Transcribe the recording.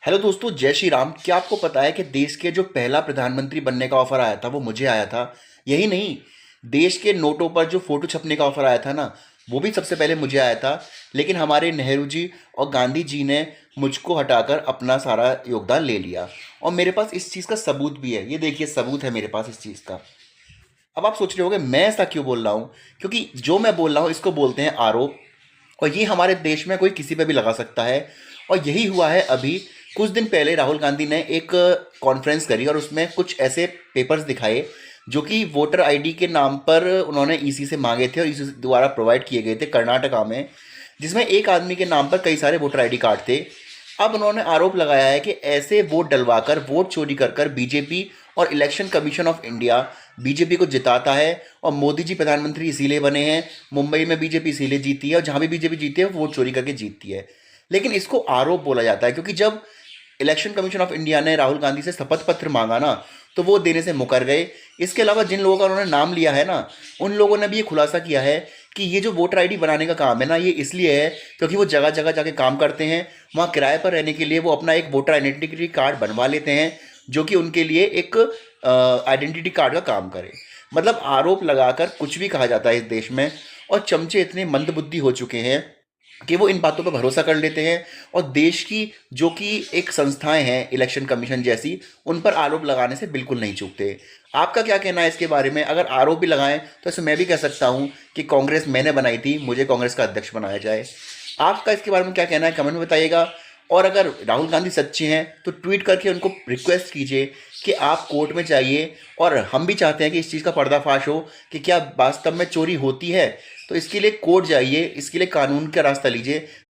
Hello दोस्तों, जय श्री राम। क्या आपको पता है कि देश के जो पहला प्रधानमंत्री बनने का ऑफर आया था वो मुझे आया था। यही नहीं, देश के नोटों पर जो फोटो छपने का ऑफर आया था ना, वो भी सबसे पहले मुझे आया था। लेकिन हमारे नेहरू जी और गांधी जी ने मुझको हटाकर अपना सारा योगदान ले लिया। और मेरे पास इस चीज़ का सबूत भी है। ये देखिए, सबूत है मेरे पास इस चीज़ का। अब आप सोच रहे होंगे मैं ऐसा क्यों बोल रहा हूँ, क्योंकि जो मैं बोल रहा हूँ इसको बोलते हैं आरोप। और ये हमारे देश में कोई किसी पे भी लगा सकता है। और यही हुआ है अभी। कुछ दिन पहले राहुल गांधी ने एक कॉन्फ्रेंस करी और उसमें कुछ ऐसे पेपर्स दिखाए जो कि वोटर आईडी के नाम पर उन्होंने ईसी से मांगे थे और ईसी द्वारा प्रोवाइड किए गए थे कर्नाटका में, जिसमें एक आदमी के नाम पर कई सारे वोटर आईडी कार्ड थे। अब उन्होंने आरोप लगाया है कि ऐसे वोट डलवाकर, वोट चोरी कर कर बीजेपी और election commission of India BJP को जिताता है। और मोदी जी प्रधानमंत्री इसीलिए बने हैं, मुंबई में बीजेपी इसीलिए जीती है, और जहां भी बीजेपी जीती है वो वोट चोरी करके जीतती है। लेकिन इसको आरोप बोला जाता है क्योंकि जब इलेक्शन कमीशन ऑफ इंडिया ने राहुल गांधी से शपथ पत्र मांगा ना, तो वो देने से मुकर गए। इसके अलावा जिन लोगों का उन्होंने नाम लिया है ना, उन लोगों ने भी ये खुलासा किया है कि ये जो वोटर आईडी बनाने का काम है ना, ये इसलिए है क्योंकि वो जगह जगह जाके काम करते हैं। वहाँ किराए पर रहने के लिए वो अपना एक वोटर आइडेंटिटी कार्ड बनवा लेते हैं, जो कि उनके लिए एक आइडेंटिटी कार्ड का काम करे। मतलब आरोप लगाकर कुछ भी कहा जाता है इस देश में। और चमचे इतने मंदबुद्धि हो चुके हैं कि वो इन बातों पर भरोसा कर लेते हैं। और देश की जो कि एक संस्थाएं हैं इलेक्शन कमीशन जैसी, उन पर आरोप लगाने से बिल्कुल नहीं चूकते। आपका क्या कहना है इसके बारे में? अगर आरोप भी लगाएं तो इसमें मैं भी कह सकता हूं कि कांग्रेस मैंने बनाई थी, मुझे कांग्रेस का अध्यक्ष बनाया जाए। आपका इसके बारे में क्या कहना है, कमेंट में बताइएगा। और अगर राहुल गांधी सच्चे हैं तो ट्वीट करके उनको रिक्वेस्ट कीजिए कि आप कोर्ट में जाइए। और हम भी चाहते हैं कि इस चीज़ का पर्दाफाश हो कि क्या वास्तव में चोरी होती है। तो इसके लिए कोर्ट जाइए, इसके लिए कानून का रास्ता लीजिए।